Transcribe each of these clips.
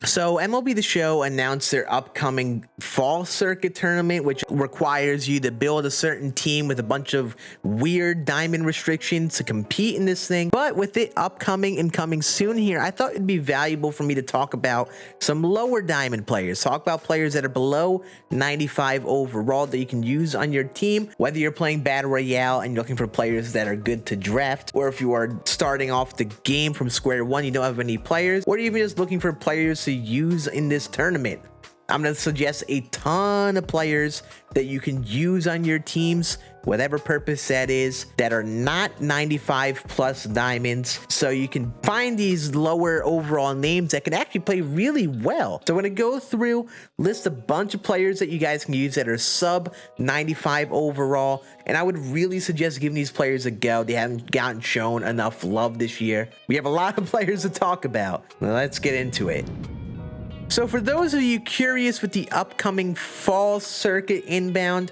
So MLB The Show announced their upcoming fall circuit tournament, which requires you to build a certain team with a bunch of weird diamond restrictions to compete in this thing. But with it upcoming and coming soon here, I thought it'd be valuable for me to talk about some lower diamond players. Talk about players that are below 95 overall that you can use on your team, whether you're playing Battle Royale and you're looking for players that are good to draft, or if you are starting off the game from square one, you don't have any players, or even just looking for players to use in this tournament. I'm going to suggest a ton of players that you can use on your teams, whatever purpose that is, that are not 95 plus diamonds. So you can find these lower overall names that can actually play really well. So I'm going to go through, list a bunch of players that you guys can use that are sub 95 overall. And I would really suggest giving these players a go. They haven't gotten shown enough love this year. We have a lot of players to talk about. Well, let's get into it. So for those of you curious with the upcoming fall circuit inbound,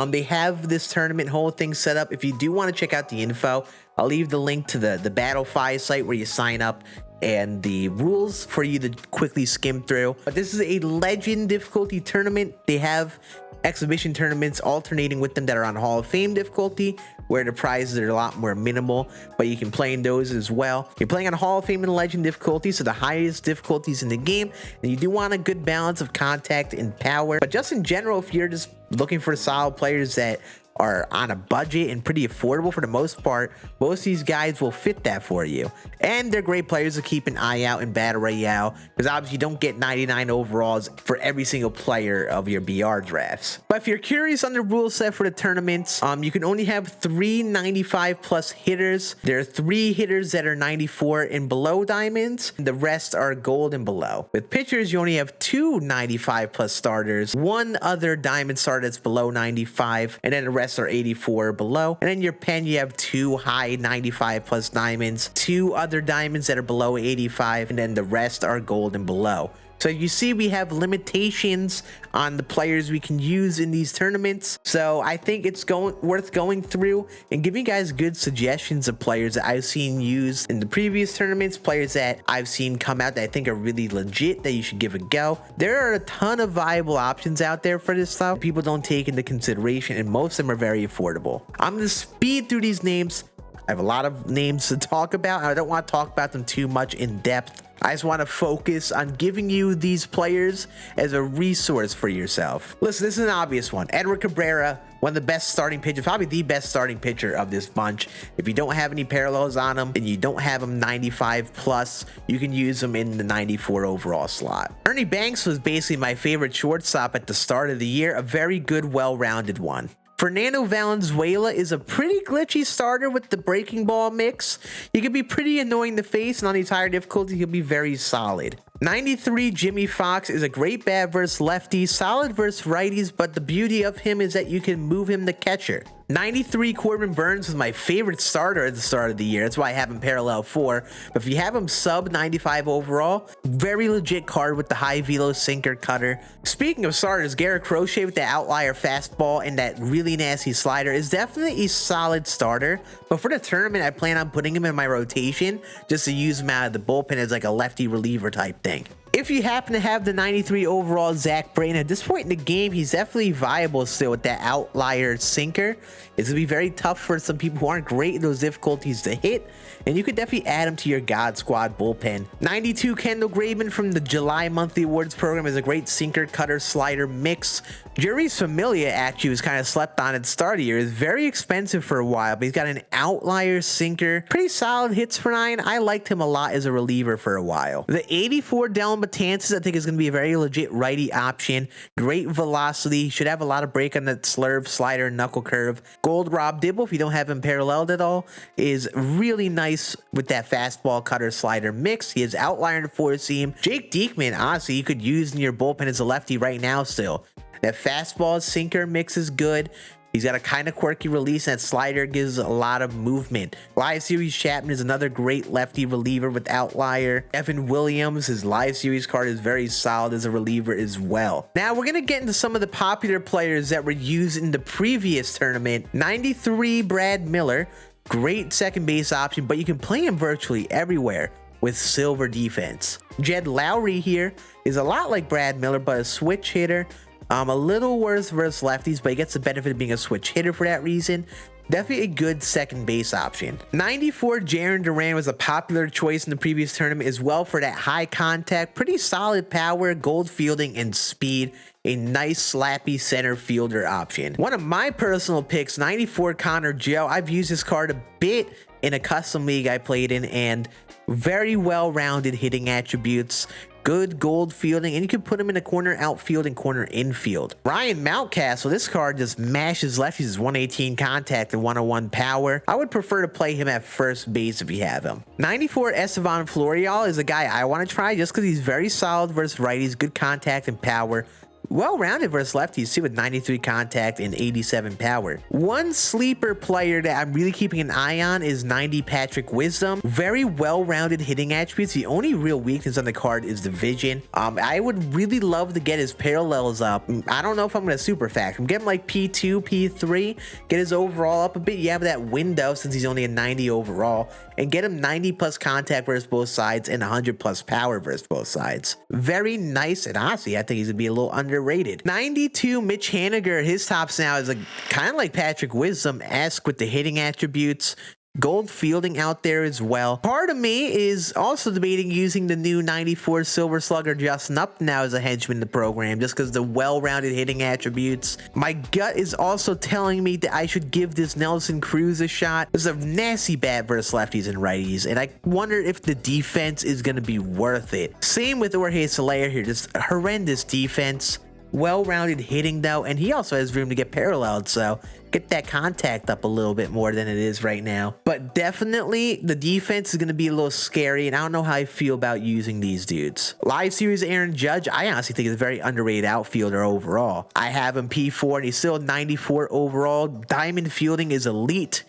they have this tournament whole thing set up. If you do want to check out the info, I'll leave the link to the Battlefy site where you sign up and the rules for you to quickly skim through. But this is a legend difficulty tournament. They have exhibition tournaments alternating with them that are on Hall of Fame difficulty, where the prizes are a lot more minimal, but you can play in those as well. You're playing on Hall of Fame and Legend difficulty, so the highest difficulties in the game, and you do want a good balance of contact and power. But just in general, if you're just looking for solid players that are on a budget and pretty affordable for the most part, most of these guys will fit that for you. And they're great players to keep an eye out in Battle Royale, because obviously you don't get 99 overalls for every single player of your BR drafts. But if you're curious on the rule set for the tournaments, you can only have 3 95 plus hitters. There are 3 hitters that are 94 and below diamonds, and the rest are gold and below. With pitchers, you only have 2 95 plus starters, 1 other diamond starter that's below 95, and then the rest are 84 or below. And in your pen, you have 2 high 95 plus diamonds, 2 other diamonds that are below 85, and then the rest are gold and below. So you see, we have limitations on the players we can use in these tournaments. So I think it's worth going through and giving you guys good suggestions of players that I've seen used in the previous tournaments, players that I've seen come out that I think are really legit that you should give a go. There are a ton of viable options out there for this stuff people don't take into consideration, and most of them are very affordable. I'm going to speed through these names. I have a lot of names to talk about, and I don't want to talk about them too much in depth. I just want to focus on giving you these players as a resource for yourself. Listen, this is an obvious one. Edward Cabrera, one of the best starting pitchers, probably the best starting pitcher of this bunch. If you don't have any parallels on him and you don't have him 95 plus, you can use him in the 94 overall slot. Ernie Banks was basically my favorite shortstop at the start of the year, a very good, well-rounded one. Fernando Valenzuela is a pretty glitchy starter with the breaking ball mix. He can be pretty annoying to face, and on these higher difficulties, he'll be very solid. 93 Jimmy Fox is a great bat versus lefties, solid versus righties, but the beauty of him is that you can move him to catcher. 93 Corbin Burns was my favorite starter at the start of the year. That's why I have him parallel 4. But if you have him sub 95 overall, very legit card with the high velo sinker cutter. Speaking of starters, Garrett Crochet with the outlier fastball and that really nasty slider is definitely a solid starter. But for the tournament, I plan on putting him in my rotation just to use him out of the bullpen as like a lefty reliever type thing. If you happen to have the 93 overall ZACK, at this point in the game, he's definitely viable still with that outlier sinker. It's going to be very tough for some people who aren't great in those difficulties to hit, and you could definitely add him to your God Squad bullpen. 92 Kendall Graveman from the July Monthly Awards program is a great sinker, cutter, slider mix. Juris Familia actually was kind of slept on at the start of the year. It's very expensive for a while, but he's got an outlier sinker. Pretty solid hits for 9. I liked him a lot as a reliever for a while. The 84 Dellin Betances I think is going to be a very legit righty option. Great velocity. Should have a lot of break on that slurve, slider, knuckle curve. Gold Rob Dibble, if you don't have him paralleled at all, is really nice with that fastball, cutter, slider mix. He has outlier and four seam. Jake Diekman, honestly, you could use in your bullpen as a lefty right now still. That fastball sinker mix is good. He's got a kind of quirky release, and that slider gives a lot of movement. Live Series Chapman is another great lefty reliever with outlier. Evan Williams, his Live Series card is very solid as a reliever as well. Now we're going to get into some of the popular players that were used in the previous tournament. 93 Brad Miller, great second base option, but you can play him virtually everywhere. with silver defense. Jed Lowry here is a lot like Brad Miller, but a switch hitter. A little worse versus lefties, but he gets the benefit of being a switch hitter for that reason. Definitely a good second base option. 94 Jarren Duran was a popular choice in the previous tournament as well for that high contact, pretty solid power, gold fielding, and speed. A nice slappy center fielder option. One of my personal picks, 94 Connor Joe. I've used this card a bit in a custom league I played in, and very well-rounded hitting attributes. Good gold fielding, and you can put him in a corner outfield and corner infield. Ryan Mountcastle, this card just mashes lefties. Is 118 contact and 101 power. I would prefer to play him at first base if you have him. 94 Estevan Florial is a guy I want to try just because he's very solid versus righties, good contact and power. Well-rounded versus lefties too, with 93 contact and 87 power. One sleeper player that I'm really keeping an eye on is 90 Patrick Wisdom. Very well-rounded hitting attributes. The only real weakness on the card is the vision. I would really love to get his parallels up. I don't know if I'm going to super factor. I'm getting like P2, P3, get his overall up a bit. You have that window since he's only a 90 overall, and get him 90 plus contact versus both sides and 100 plus power versus both sides. Very nice, and honestly, I think he's going to be a little underrated. 92 Mitch Haniger, his tops now is kind of like Patrick Wisdom-esque with the hitting attributes. Gold fielding out there as well. Part of me is also debating using the new 94 Silver Slugger Justin Upton now as a henchman in the program, just because the well-rounded hitting attributes. My gut is also telling me that I should give this Nelson Cruz a shot. This is a nasty bat versus lefties and righties, and I wonder if the defense is going to be worth it. Same with Jorge Soler here, just horrendous defense. Well-rounded hitting though, and he also has room to get paralleled, so get that contact up a little bit more than it is right now. But definitely the defense is going to be a little scary, and I don't know how I feel about using these dudes. Live series Aaron Judge, I honestly think is a very underrated outfielder overall. I have him P4 and he's still 94 overall. Diamond fielding is elite.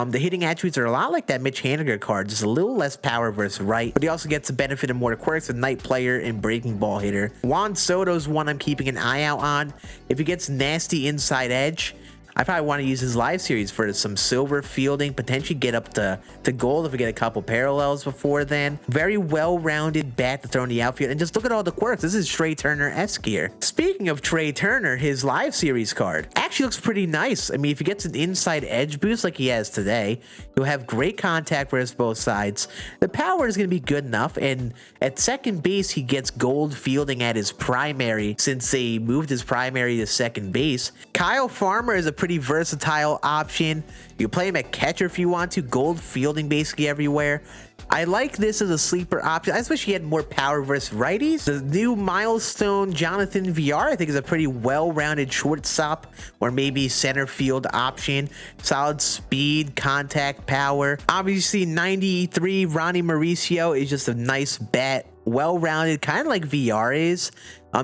The hitting attributes are a lot like that Mitch Haniger card, just a little less power versus right, but he also gets the benefit of more quirks, a night player and breaking ball hitter. Juan Soto's one I'm keeping an eye out on. If he gets nasty inside edge, I probably want to use his live series for some silver fielding, potentially get up to gold if we get a couple parallels before then. Very well-rounded bat to throw in the outfield, and just look at all the quirks. This is Trey Turner-esque here. Speaking of Trey Turner, his live series card actually looks pretty nice. I mean, if he gets an inside edge boost like he has today, he'll have great contact versus both sides. The power is going to be good enough, and at second base, he gets gold fielding at his primary since they moved his primary to second base. Kyle Farmer is a pretty versatile option. You play him at catcher if you want to. Gold fielding basically everywhere. I like this as a sleeper option. I wish he had more power versus righties. The new milestone Jonathan VR, I think, is a pretty well-rounded shortstop or maybe center field option. Solid speed, contact, power. Obviously, 93 Ronnie Mauricio is just a nice bat. Well-rounded, kind of like VR is.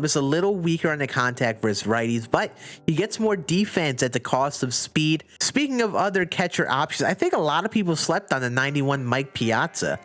Just a little weaker on the contact versus righties, but he gets more defense at the cost of speed. Speaking of other catcher options, I think a lot of people slept on the 91 Mike Piazza.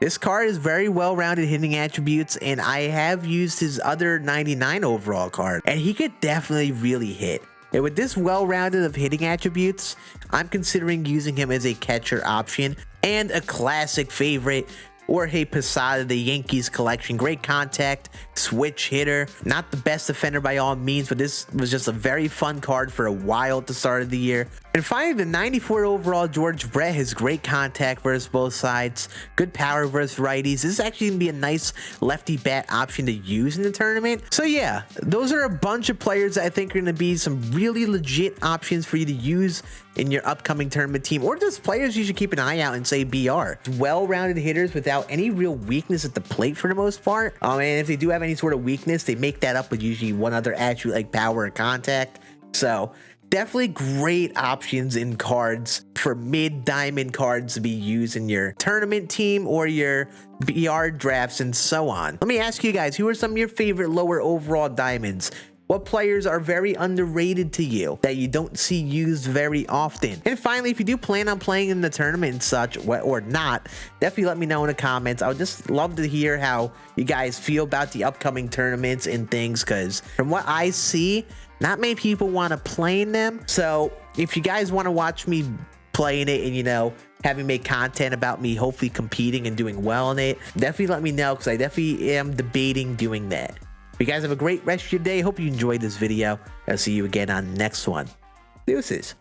This card is very well-rounded hitting attributes, and I have used his other 99 overall card, and he could definitely really hit. And with this well-rounded of hitting attributes, I'm considering using him as a catcher option. And a classic favorite, Jorge Posada, the Yankees collection. Great contact, switch hitter. Not the best defender by all means, but this was just a very fun card for a while at the start of the year. And finally, the 94 overall George Brett has great contact versus both sides, good power versus righties. This is actually going to be a nice lefty bat option to use in the tournament. So yeah, those are a bunch of players that I think are going to be some really legit options for you to use in your upcoming tournament team, or just players you should keep an eye out and say BR. Well-rounded hitters without any real weakness at the plate for the most part. And if they do have any sort of weakness, they make that up with usually one other attribute like power or contact. So definitely great options in cards for mid-diamond cards to be used in your tournament team or your BR drafts and so on. Let me ask you guys, who are some of your favorite lower overall diamonds? What players are very underrated to you that you don't see used very often? And finally, if you do plan on playing in the tournament and such, or not, definitely let me know in the comments. I would just love to hear how you guys feel about the upcoming tournaments and things, because from what I see, not many people want to play in them. So if you guys want to watch me playing it and, you know, having made content about me hopefully competing and doing well in it, definitely let me know, because I definitely am debating doing that. You guys have a great rest of your day. Hope you enjoyed this video. I'll see you again on the next one. Deuces.